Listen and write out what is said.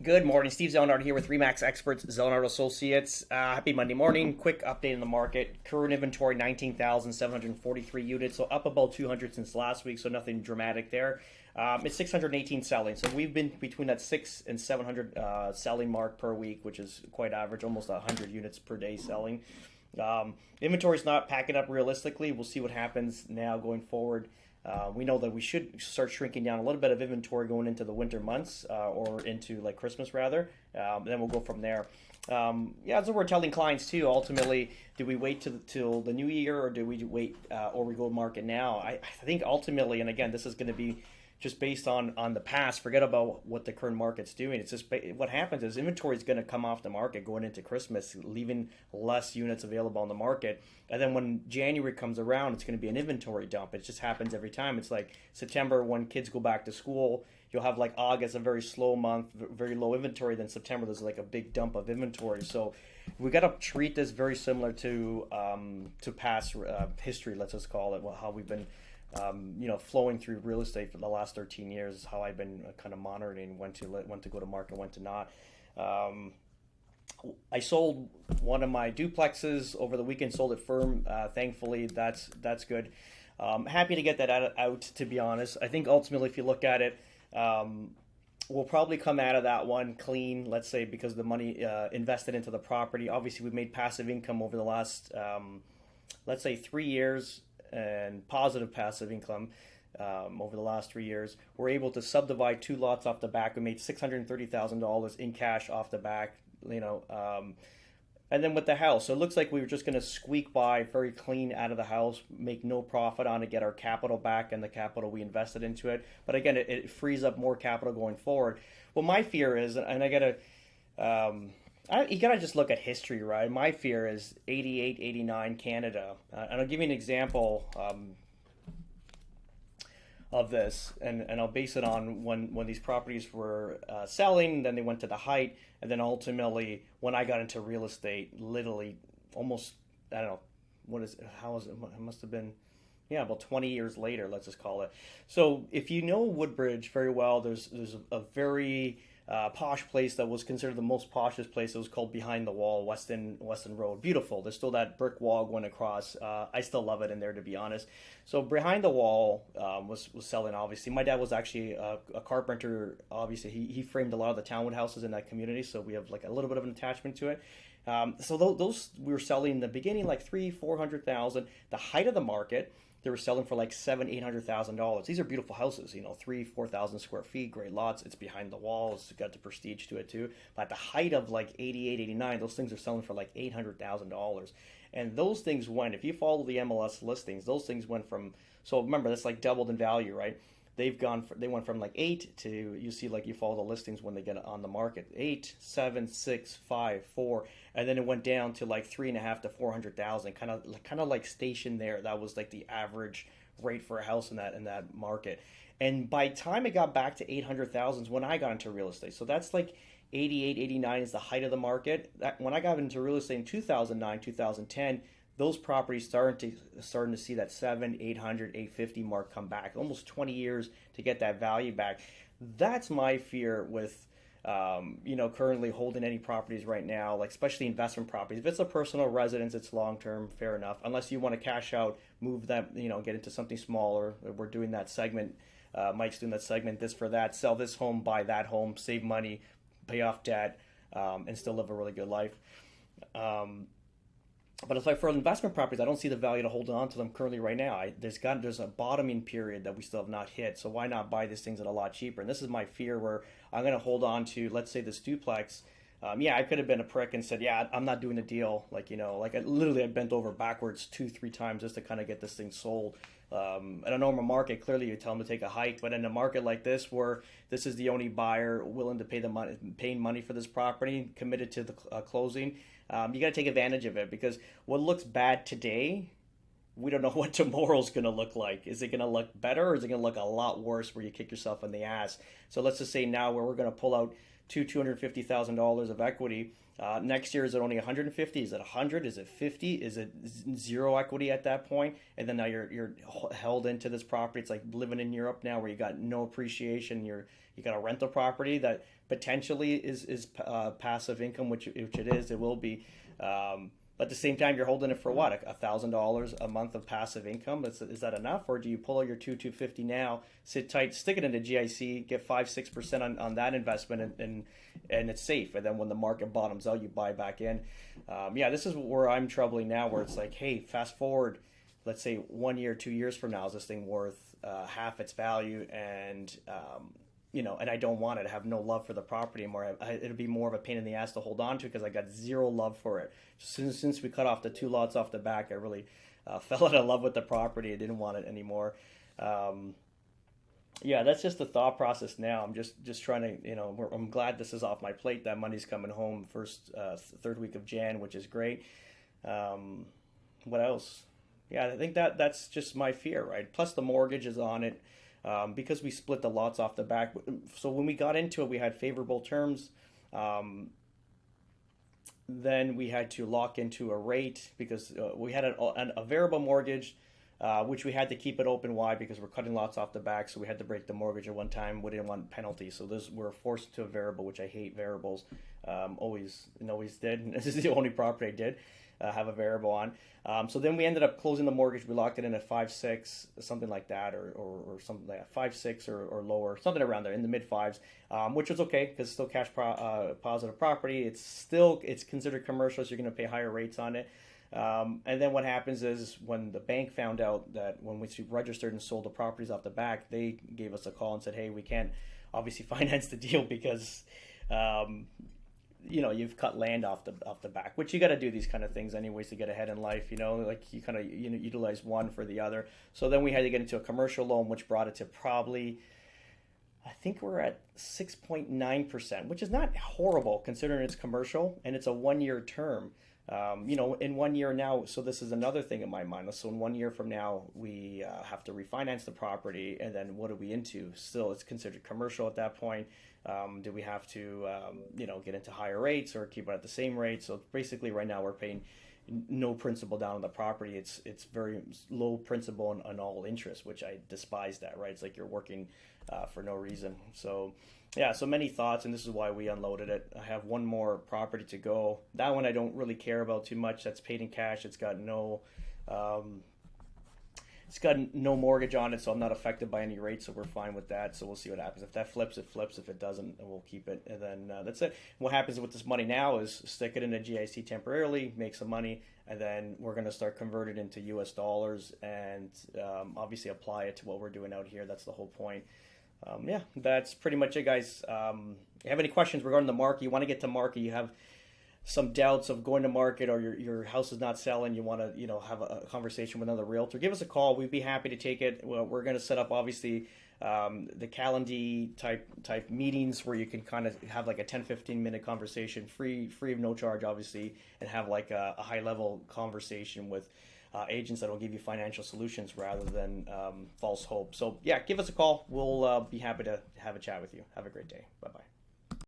Good morning, Steve Zonard here with Remax Experts, Zonard Associates. Happy Monday morning. Quick update in the market. Current inventory 19,743 units, so up about 200 since last week, so nothing dramatic there. It's 618 selling, so we've been between that 6 and 700 selling mark per week, which is quite average, almost 100 units per day selling. Inventory's not packing up realistically. We'll see what happens now going forward. We know that we should start shrinking down a little bit of inventory going into the winter months or into like Christmas rather. Then we'll go from there. Yeah, that's what we're telling clients too. Ultimately, do we wait till the new year or do we wait or we go market now? I think ultimately, and again, this is going to be just based on the past. Forget about what the current market's doing. It's just what happens is inventory is going to come off the market going into Christmas, leaving less units available on the market. And then when January comes around, it's going to be an inventory dump. It just happens every time. It's like September when kids go back to school. You'll have like August, a very slow month, very low inventory. Then September, there's like a big dump of inventory. So we got to treat this very similar to past history. Let's just call it how we've been flowing through real estate for the last 13 years is how I've been kind of monitoring when to go to market, when to not. I sold one of my duplexes over the weekend. Sold it firm. Thankfully, that's good. Happy to get that out. To be honest, I think ultimately, if you look at it, we'll probably come out of that one clean. Let's say because the money invested into the property. Obviously, we've made passive income over the last, let's say, 3 years and positive passive income over the last 3 years. We're able to subdivide two lots off the back. We made $630,000 in cash off the back, and then with the house. So it looks like we were just going to squeak by very clean out of the house, make no profit on it, get our capital back and the capital we invested into it. But again, it frees up more capital going forward. Well, my fear is, and I got to you gotta just look at history, right? My fear is 88, 89 Canada. And I'll give you an example of this, and I'll base it on when these properties were selling, then they went to the height, and then ultimately when I got into real estate, literally almost, I don't know, how is it? It must have been, yeah, about 20 years later, let's just call it. So if you know Woodbridge very well, there's a very posh place that was considered the most poshest place. It was called Behind the Wall, Weston Road. Beautiful. There's still that brick wall going across. I still love it in there, to be honest. So Behind the Wall was selling. Obviously, my dad was actually a carpenter. Obviously, he framed a lot of the townwood houses in that community, so we have like a little bit of an attachment to it. So those we were selling in the beginning like 300,000-400,000. The height of the market, they were selling for like $700,000-800,000. These are beautiful houses, 3,000-4,000 square feet, great lots. It's behind the wall. It's got the prestige to it too. But at the height of like 88, 89, those things are selling for like $800,000. And those things went, if you follow the MLS listings, those things went from, so remember, that's like doubled in value, right? They went from like 8 to, you see, like you follow the listings when they get on the market, 8, 7, 6, 5, 4, and then it went down to like 3.5 to 400,000, kind of like stationed there. That was like the average rate for a house in that market. And by the time it got back to 800,000 is when I got into real estate. So that's like 88, 89 is the height of the market. When I got into real estate in 2009, 2010, those properties starting to see that 800, 850 mark come back. Almost 20 years to get that value back. That's my fear with currently holding any properties right now, like especially investment properties. If it's a personal residence, it's long term, fair enough. Unless you want to cash out, move that, get into something smaller. We're doing that segment. Mike's doing that segment. This for that. Sell this home, buy that home, save money, pay off debt, and still live a really good life. But it's like for investment properties, I don't see the value to hold on to them currently right now. There's a bottoming period that we still have not hit. So why not buy these things at a lot cheaper? And this is my fear, where I'm going to hold on to, let's say, this duplex. I could have been a prick and said, yeah, I'm not doing the deal. Like I bent over backwards 2-3 times just to kind of get this thing sold. In a normal market, clearly you tell them to take a hike, but in a market like this, where this is the only buyer willing to paying money for this property, committed to the closing, you got to take advantage of it, because what looks bad today we don't know what tomorrow's going to look like. Is it going to look better, or is it going to look a lot worse where you kick yourself in the ass? So let's just say now where we're going to pull out $250,000 of equity. Next year, is it only 150? Is it 100? Is it 50? Is it zero equity at that point? And then now you're held into this property. It's like living in Europe now, where you got no appreciation. You got a rental property that potentially is passive income, which it is. It will be. But at the same time, you're holding it for what, $1,000 a month of passive income? Is that enough, or do you pull out your 250 now, sit tight, stick it into GIC, get 5-6% on that investment, and it's safe. And then when the market bottoms out, you buy back in. Yeah, this is where I'm troubling now, where it's like, hey, fast forward, let's say 1 year, 2 years from now, is this thing worth half its value? And and I don't want it. I have no love for the property anymore. It'll be more of a pain in the ass to hold on to because I got zero love for it. Since we cut off the 2 lots off the back, I really fell out of love with the property. I didn't want it anymore. Yeah, that's just the thought process now. I'm just trying to, I'm glad this is off my plate. That money's coming home third week of Jan, which is great. What else? Yeah, I think that's just my fear, right? Plus the mortgage is on it. Because we split the lots off the back. So when we got into it, we had favorable terms. Then we had to lock into a rate because we had a variable mortgage, which we had to keep it open. Why? Because we're cutting lots off the back, so we had to break the mortgage at one time. We didn't want penalties, so we're forced to a variable, which I hate variables. Always did. And this is the only property I did have a variable on. So then we ended up closing the mortgage. We locked it in at 5.6, something like that, or something like that, 5.6 or lower, something around there in the mid fives, which was okay because it's still cash positive property. It's considered commercial, so you're going to pay higher rates on it. And then what happens is when the bank found out that when we registered and sold the properties off the back, they gave us a call and said, hey, we can't obviously finance the deal because you've cut land off the back, which you got to do these kind of things anyways to get ahead in life. Like you kind of utilize one for the other. So then we had to get into a commercial loan, which brought it to probably, I think we're at 6.9%, which is not horrible considering it's commercial and it's a 1-year term. In 1 year now, so this is another thing in my mind. So in 1 year from now, we have to refinance the property, and then what are we into? Still, it's considered commercial at that point. Do we have to, get into higher rates or keep it at the same rate? So basically, right now we're paying no principal down on the property. It's very low principal and all interest, which I despise that. Right? It's like you're working for no reason. So. Yeah, so many thoughts, and this is why we unloaded it. I have one more property to go. That one I don't really care about too much. That's paid in cash. It's got no mortgage on it, so I'm not affected by any rates, so we're fine with that. So we'll see what happens. If that flips, it flips. If it doesn't, we'll keep it. And then that's it. What happens with this money now is stick it in a GIC temporarily, make some money, and then we're going to start converting it into US dollars and obviously apply it to what we're doing out here. That's the whole point. Yeah, that's pretty much it, guys. If you have any questions regarding the market, you want to get to market, you have some doubts of going to market, or your house is not selling, you want to have a conversation with another realtor, give us a call. We'd be happy to take it. Well, we're going to set up obviously the Calendly type meetings where you can kind of have like a 10-15 minute conversation, free of no charge obviously, and have like a high level conversation with agents that will give you financial solutions rather than false hope. So yeah, give us a call. We'll be happy to have a chat with you. Have a great day. Bye-bye.